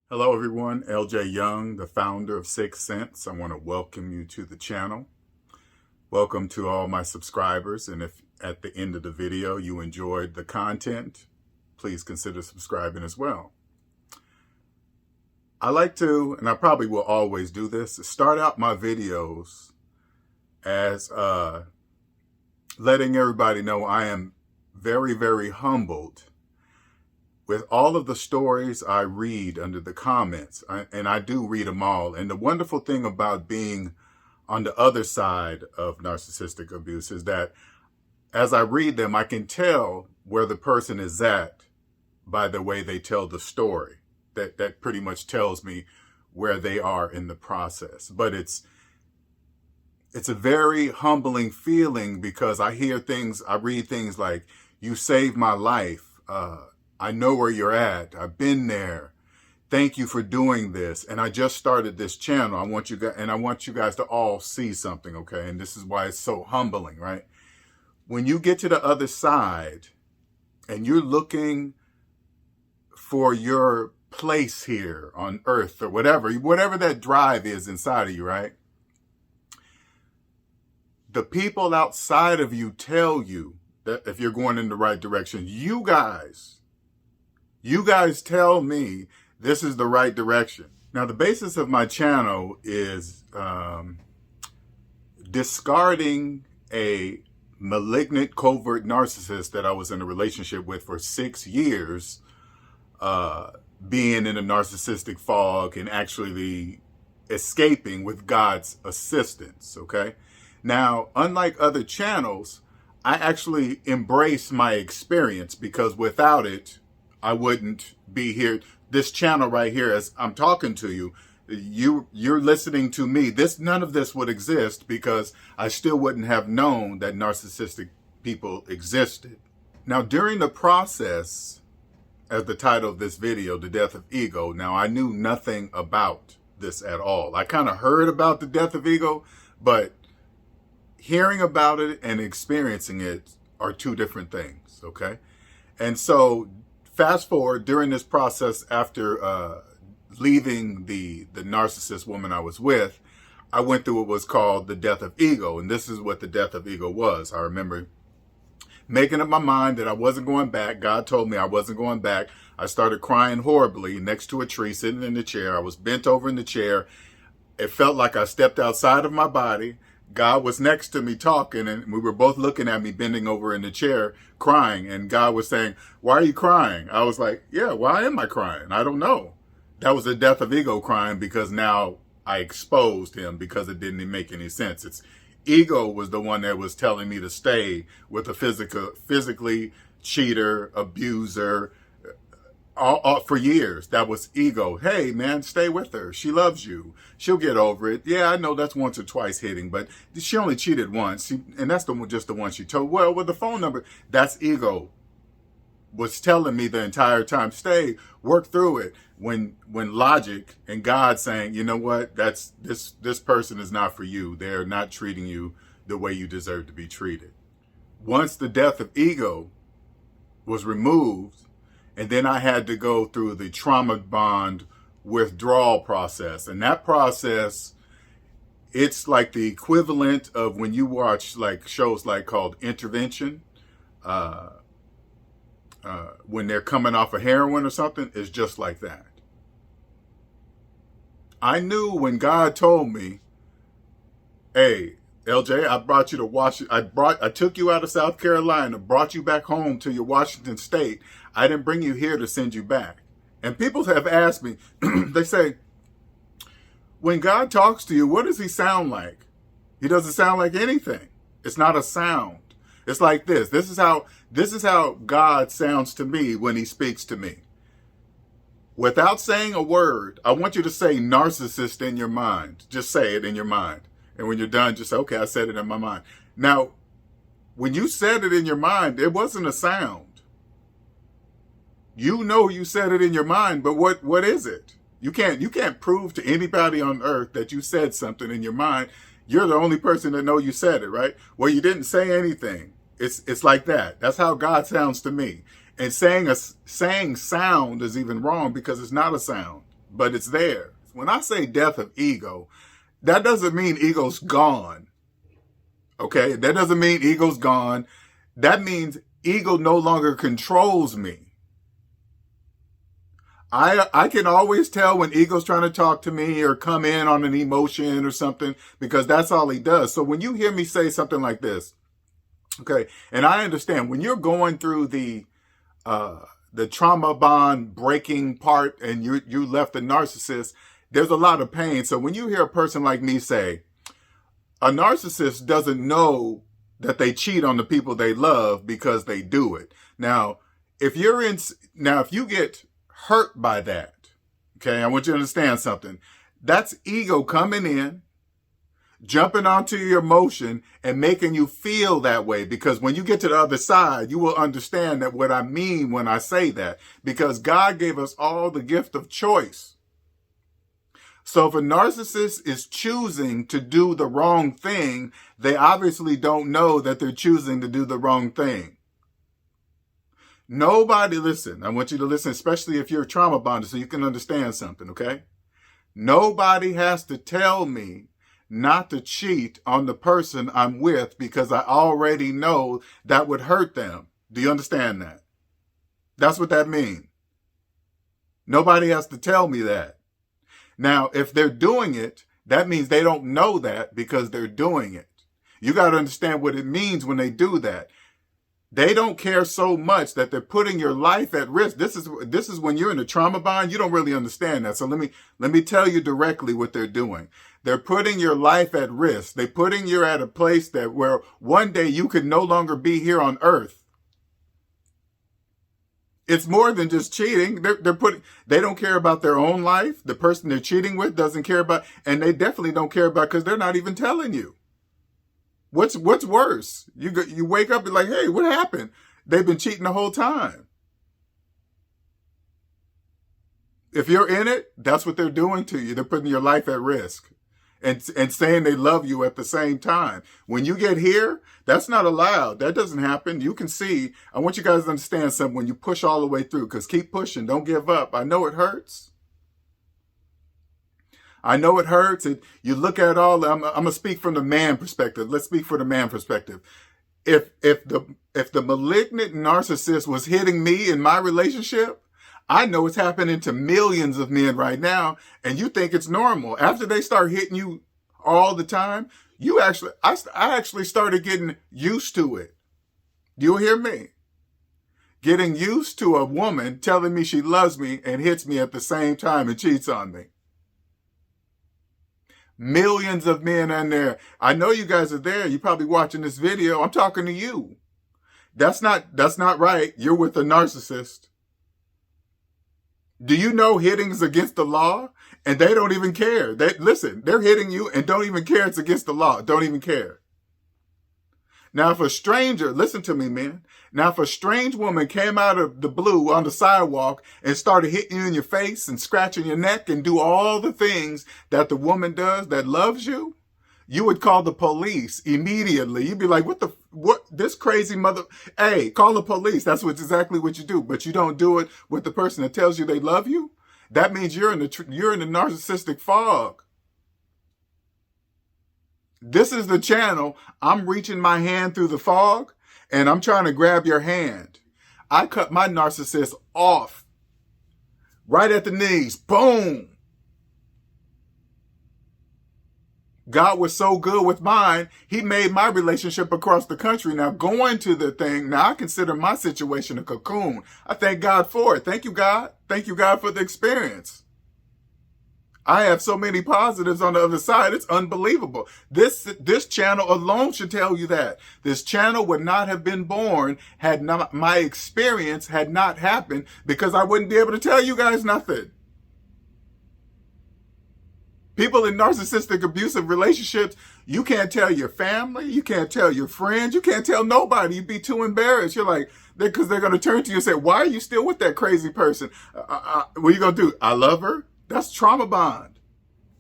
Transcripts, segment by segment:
Hello everyone, LJ Young, the founder of Sixth Sense. I want to welcome you to the channel. Welcome to all my subscribers, and if at the end of the video you enjoyed the content, please consider subscribing as well. I like to, and I probably will always do this, start out my videos as letting everybody know I am very, very humbled with all of the stories I read under the comments, and I do read them all. And the wonderful thing about being on the other side of narcissistic abuse is that as I read them, I can tell where the person is at by the way they tell the story. That pretty much tells me where they are in the process. But it's a very humbling feeling because I read things like, "You saved my life. I know where you're at. I've been there. Thank you for doing this. And I just started this channel. I want you guys to all see something, okay? And this is why it's so humbling, right? When you get to the other side and you're looking for your place here on earth or whatever that drive is inside of you, right? The people outside of you tell you that if you're going in the right direction, you guys tell me this is the right direction. Now, the basis of my channel is discarding a malignant, covert narcissist that I was in a relationship with for 6 years, being in a narcissistic fog and actually escaping with God's assistance, okay? Now, unlike other channels, I actually embrace my experience because without it, I wouldn't be here. This channel right here, as I'm talking to you, you're listening to me. None of this would exist because I still wouldn't have known that narcissistic people existed. Now, during the process, as the title of this video, The Death of Ego, now I knew nothing about this at all. I kind of heard about the death of ego, but hearing about it and experiencing it are two different things, okay? And so fast forward, during this process, after leaving the narcissist woman I was with, I went through what was called the death of ego. And this is what the death of ego was. I remember making up my mind that I wasn't going back. God told me I wasn't going back. I started crying horribly next to a tree, sitting in the chair. I was bent over in the chair. It felt like I stepped outside of my body. God was next to me talking, and we were both looking at me bending over in the chair crying, and God was saying, "Why are you crying?" I was like, "Yeah, why am I crying? I don't know." That was the death of ego crying because now I exposed him because it didn't make any sense. Ego was the one that was telling me to stay with a physically cheater, abuser, all for years. That was ego. Hey man, stay with her. She loves you. She'll get over it. Yeah, I know that's once or twice hitting, but she only cheated once. And that's just the one she told. Well, with the phone number, that's ego was telling me the entire time, stay, work through it. When logic and God saying, you know what, this person is not for you. They're not treating you the way you deserve to be treated. Once the death of ego was removed, and then I had to go through the trauma bond withdrawal process. And that process, it's like the equivalent of when you watch like shows like called Intervention, when they're coming off of heroin or something, it's just like that. I knew when God told me, "Hey, LJ, I brought you to Washington. I took you out of South Carolina, brought you back home to your Washington state. I didn't bring you here to send you back." And people have asked me, they say, when God talks to you, what does he sound like? He doesn't sound like anything. It's not a sound. It's like this. This is how God sounds to me when he speaks to me. Without saying a word, I want you to say narcissist in your mind. Just say it in your mind. And when you're done, just say, okay, I said it in my mind. Now, when you said it in your mind, it wasn't a sound. You know you said it in your mind, but what is it? You can't prove to anybody on earth that you said something in your mind. You're the only person that know you said it, right? Well, you didn't say anything. It's like that. That's how God sounds to me. And saying sound is even wrong because it's not a sound. but it's there. When I say death of ego, that doesn't mean ego's gone. Okay? That doesn't mean ego's gone. That means ego no longer controls me. I can always tell when ego's trying to talk to me or come in on an emotion or something, because that's all he does. So when you hear me say something like this, okay, and I understand when you're going through the trauma bond breaking part and you left the narcissist, there's a lot of pain. So when you hear a person like me say, a narcissist doesn't know that they cheat on the people they love because they do it. Now, if you get hurt by that, okay, I want you to understand something. That's ego coming in, jumping onto your emotion and making you feel that way, because when you get to the other side, you will understand that what I mean when I say that, because God gave us all the gift of choice. So if a narcissist is choosing to do the wrong thing, they obviously don't know that they're choosing to do the wrong thing. Nobody, listen, I want you to listen, especially if you're a trauma bonder, so you can understand something, okay? Nobody has to tell me not to cheat on the person I'm with, because I already know that would hurt them. Do you understand that? That's what that means. Nobody has to tell me that. Now, if they're doing it, that means they don't know that because they're doing it. You got to understand what it means when they do that. They don't care so much that they're putting your life at risk. This is when you're in a trauma bond, you don't really understand that. So let me tell you directly what they're doing. They're putting your life at risk. They're putting you at a place where one day you could no longer be here on earth. It's more than just cheating. They don't care about their own life. The person they're cheating with doesn't care about, and they definitely don't care about, because they're not even telling you. What's worse? You wake up and like, hey, what happened? They've been cheating the whole time. If you're in it, that's what they're doing to you. They're putting your life at risk and saying they love you at the same time. When you get here, that's not allowed. That doesn't happen. You can see. I want you guys to understand something when you push all the way through, because keep pushing. Don't give up. I know it hurts. I know it hurts. You look at all. I'm gonna speak from the man perspective. Let's speak for the man perspective. If the malignant narcissist was hitting me in my relationship, I know it's happening to millions of men right now, and you think it's normal. After they start hitting you all the time, I actually started getting used to it. Do you hear me? Getting used to a woman telling me she loves me and hits me at the same time and cheats on me. Millions of men in there. I know you guys are there. You're probably watching this video. I'm talking to you. That's not right. You're with a narcissist. Do you know hitting's against the law? And they don't even care. They're hitting you and don't even care it's against the law. Don't even care. Now, if a stranger, listen to me, man. Now, if a strange woman came out of the blue on the sidewalk and started hitting you in your face and scratching your neck and do all the things that the woman does that loves you, you would call the police immediately. You'd be like, what, this crazy mother, hey, call the police. That's exactly what you do. But you don't do it with the person that tells you they love you. That means you're in the narcissistic fog. This is the channel. I'm reaching my hand through the fog and I'm trying to grab your hand. I cut my narcissist off right at the knees. Boom. God was so good with mine, he made my relationship across the country. Now, going to the thing, now I consider my situation a cocoon. I thank God for it. Thank you, God. Thank you, God, for the experience. I have so many positives on the other side. It's unbelievable. This channel alone should tell you that. This channel would not have been born had not my experience had not happened, because I wouldn't be able to tell you guys nothing. People in narcissistic abusive relationships, you can't tell your family, you can't tell your friends, you can't tell nobody. You'd be too embarrassed. You're like, because they're going to turn to you and say, why are you still with that crazy person? What are you going to do? I love her? That's trauma bond.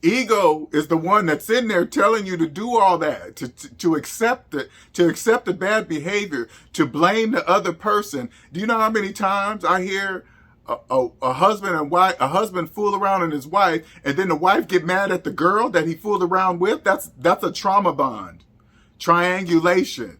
Ego is the one that's in there telling you to do all that, to accept it, to accept the bad behavior, to blame the other person. Do you know how many times I hear a husband and wife, a husband fool around on his wife, and then the wife get mad at the girl that he fooled around with. That's a trauma bond. Triangulation.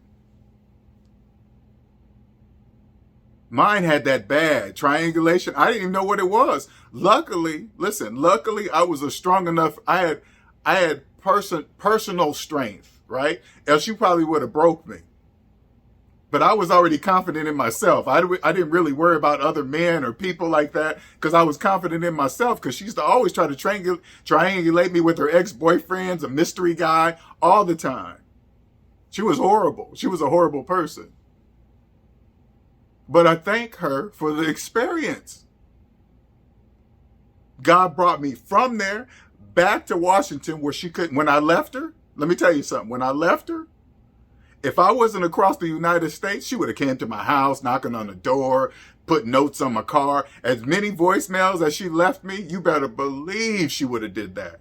Mine had that bad triangulation. I didn't even know what it was. Luckily, I was a strong enough. I had personal strength, right? Else you probably would have broke me. But I was already confident in myself. I didn't really worry about other men or people like that because I was confident in myself, because she used to always try to triangulate me with her ex-boyfriends, a mystery guy, all the time. She was horrible. She was a horrible person. But I thank her for the experience. God brought me from there back to Washington where she couldn't. When I left her, let me tell you something. When I left her, if I wasn't across the United States, she would have came to my house, knocking on the door, put notes on my car. As many voicemails as she left me, you better believe she would have did that.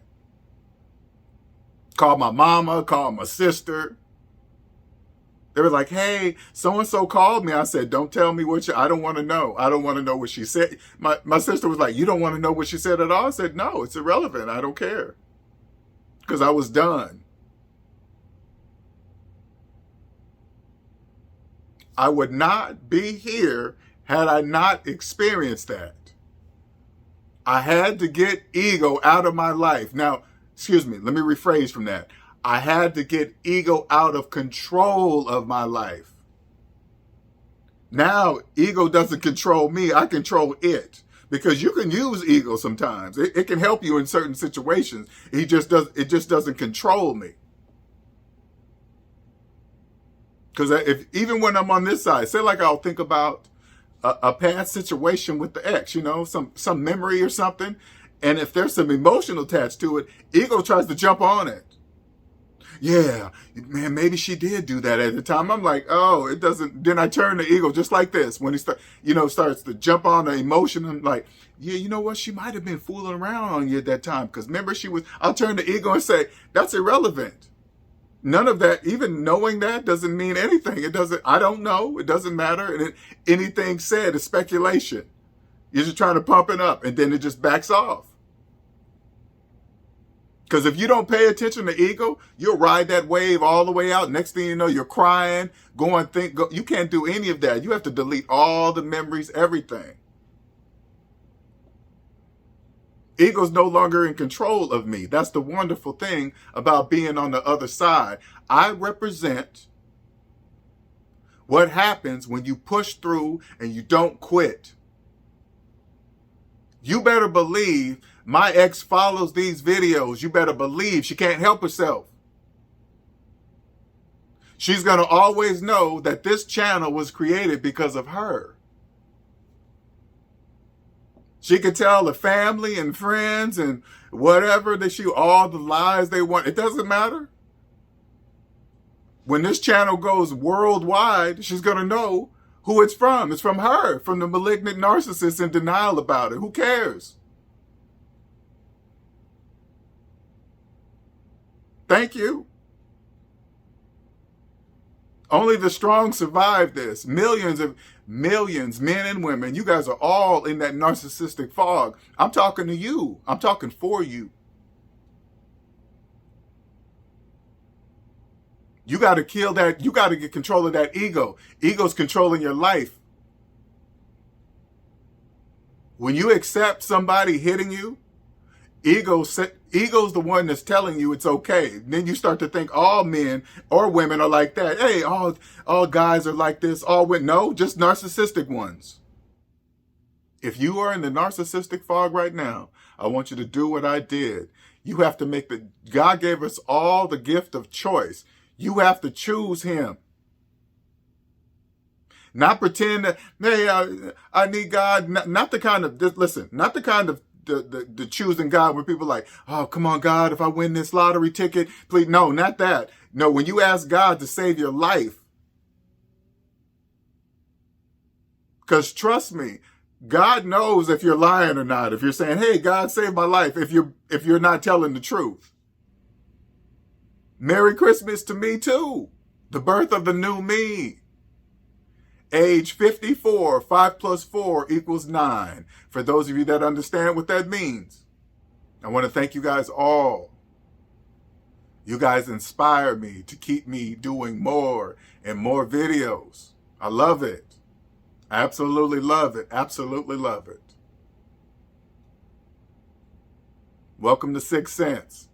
Called my mama, called my sister. They were like, hey, so-and-so called me. I said, don't tell me I don't want to know. I don't want to know what she said. My sister was like, you don't want to know what she said at all? I said, no, it's irrelevant. I don't care. Because I was done. I would not be here had I not experienced that. I had to get ego out of my life. Now, excuse me, let me rephrase from that. I had to get ego out of control of my life. Now, ego doesn't control me. I control it. Because you can use ego sometimes. It can help you in certain situations. It just doesn't control me. Because even when I'm on this side, say like I'll think about a past situation with the ex, some memory or something. And if there's some emotional attached to it, ego tries to jump on it. Yeah, man, maybe she did do that at the time. I'm like, oh, it doesn't. Then I turn the ego just like this. When he starts to jump on the emotion, I'm like, yeah, you know what? She might have been fooling around on you at that time. Because remember, I'll turn the ego and say, that's irrelevant. None of that, even knowing that doesn't mean anything. I don't know. It doesn't matter. And anything said is speculation. You're just trying to pump it up and then it just backs off. Because if you don't pay attention to ego, you'll ride that wave all the way out. Next thing you know, you're crying, you can't do any of that. You have to delete all the memories, everything. Ego's no longer in control of me. That's the wonderful thing about being on the other side. I represent what happens when you push through and you don't quit. You better believe my ex follows these videos. You better believe she can't help herself. She's going to always know that this channel was created because of her. She could tell the family and friends and whatever all the lies they want. It doesn't matter. When this channel goes worldwide, she's going to know who it's from. It's from her, from the malignant narcissist in denial about it. Who cares? Thank you. Only the strong survive this. Millions, men and women. You guys are all in that narcissistic fog. I'm talking to you. I'm talking for you. You got to kill that. You got to get control of that ego. Ego's controlling your life. When you accept somebody hitting you, ego's the one that's telling you it's okay. Then you start to think all men or women are like that. Hey, all guys are like this. All women. No, just narcissistic ones. If you are in the narcissistic fog right now, I want you to do what I did. You have to God gave us all the gift of choice. You have to choose him. Not pretend that, hey, I need God. Not the kind of, listen, not the kind of the choosing God where people are like, oh, come on, God, if I win this lottery ticket, please. No, not that. No, when you ask God to save your life, because trust me, God knows if you're lying or not. If you're saying, hey, God, save my life, if you're not telling the truth. Merry Christmas to me too. The birth of the new me. Age 54, 5 plus 4 equals 9. For those of you that understand what that means, I want to thank you guys all. You guys inspire me to keep me doing more and more videos. I love it. Absolutely love it. Absolutely love it. Welcome to 6 Cents.